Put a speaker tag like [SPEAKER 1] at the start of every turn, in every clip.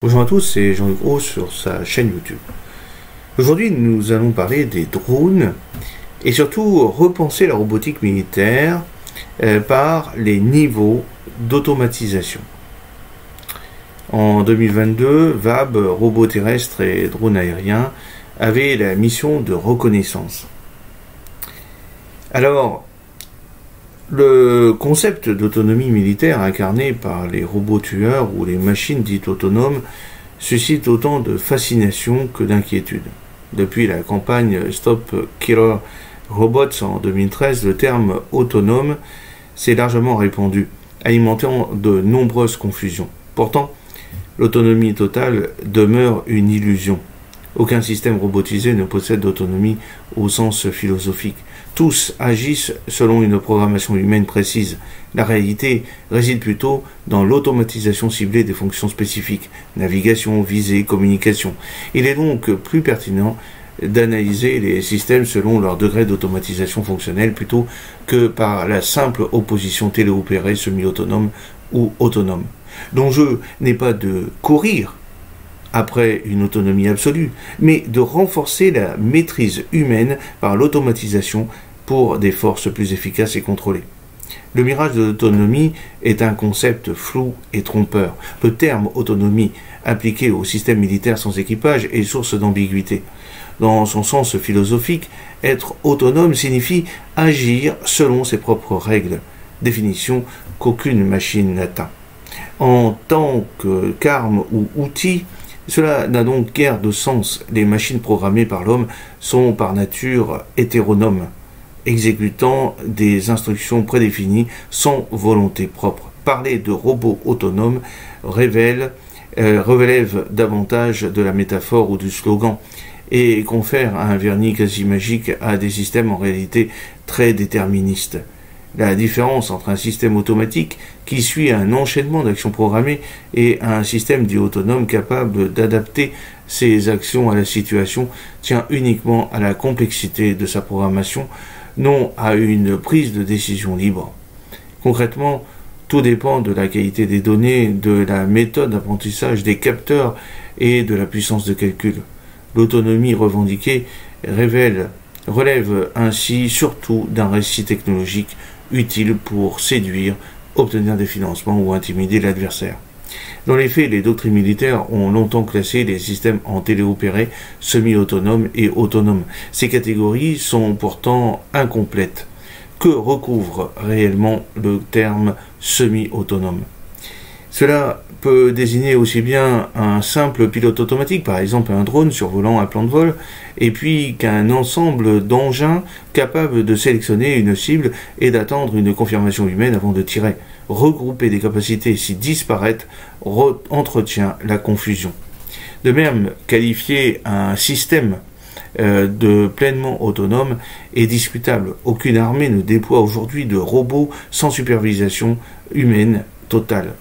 [SPEAKER 1] Bonjour à tous, c'est Jean-Luc Haut sur sa chaîne YouTube. Aujourd'hui, nous allons parler des drones et surtout repenser la robotique militaire par les niveaux d'automatisation. En 2022, VAB, robots terrestres et drones aériens, avait la mission de reconnaissance. Alors, le concept d'autonomie militaire incarné par les robots tueurs ou les machines dites autonomes suscite autant de fascination que d'inquiétude. Depuis la campagne Stop Killer Robots en 2013, le terme autonome s'est largement répandu, alimentant de nombreuses confusions. Pourtant, l'autonomie totale demeure une illusion. Aucun système robotisé ne possède d'autonomie au sens philosophique. Tous agissent selon une programmation humaine précise. La réalité réside plutôt dans l'automatisation ciblée des fonctions spécifiques, navigation, visée, communication. Il est donc plus pertinent d'analyser les systèmes selon leur degré d'automatisation fonctionnelle plutôt que par la simple opposition téléopérée semi-autonome ou autonome. L'enjeu n'est pas de courir après une autonomie absolue, mais de renforcer la maîtrise humaine par l'automatisation pour des forces plus efficaces et contrôlées. Le mirage de l'autonomie est un concept flou et trompeur. Le terme autonomie appliqué au système militaire sans équipage est source d'ambiguïté. Dans son sens philosophique, être autonome signifie agir selon ses propres règles, définition qu'aucune machine n'atteint. En tant qu'arme ou outil, cela n'a donc guère de sens. Les machines programmées par l'homme sont par nature hétéronomes, exécutant des instructions prédéfinies sans volonté propre. Parler de robots autonomes relève davantage de la métaphore ou du slogan et confère un vernis quasi magique à des systèmes en réalité très déterministes. La différence entre un système automatique qui suit un enchaînement d'actions programmées et un système dit autonome capable d'adapter ses actions à la situation tient uniquement à la complexité de sa programmation, non à une prise de décision libre. Concrètement, tout dépend de la qualité des données, de la méthode d'apprentissage des capteurs et de la puissance de calcul. L'autonomie revendiquée relève ainsi surtout d'un récit technologique utile pour séduire, obtenir des financements ou intimider l'adversaire. Dans les faits, les doctrines militaires ont longtemps classé les systèmes en téléopérés, semi-autonomes et autonomes. Ces catégories sont pourtant incomplètes. Que recouvre réellement le terme semi-autonome ? Cela peut désigner aussi bien un simple pilote automatique, par exemple un drone survolant un plan de vol, et puis qu'un ensemble d'engins capables de sélectionner une cible et d'attendre une confirmation humaine avant de tirer. Regrouper des capacités si disparates entretient la confusion. De même, qualifier un système de pleinement autonome est discutable. Aucune armée ne déploie aujourd'hui de robots sans supervision humaine totale.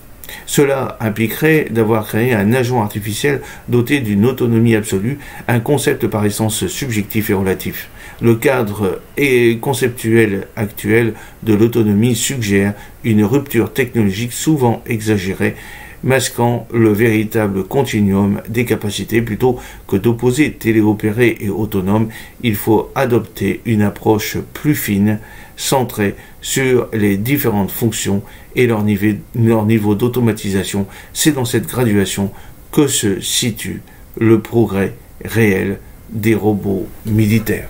[SPEAKER 1] Cela impliquerait d'avoir créé un agent artificiel doté d'une autonomie absolue, un concept par essence subjectif et relatif. Le cadre conceptuel actuel de l'autonomie suggère une rupture technologique souvent exagérée, masquant le véritable continuum des capacités. Plutôt que d'opposer téléopéré et autonome, il faut adopter une approche plus fine, centrée sur les différentes fonctions et leur niveau d'automatisation. C'est dans cette graduation que se situe le progrès réel des robots militaires.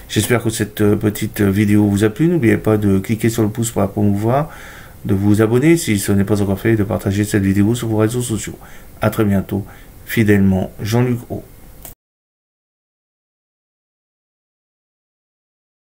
[SPEAKER 1] J'espère que cette petite vidéo vous a plu. N'oubliez pas de cliquer sur le pouce pour la promouvoir, de vous abonner si ce n'est pas encore fait, et de partager cette vidéo sur vos réseaux sociaux. A très bientôt, fidèlement Jean-Luc Haut.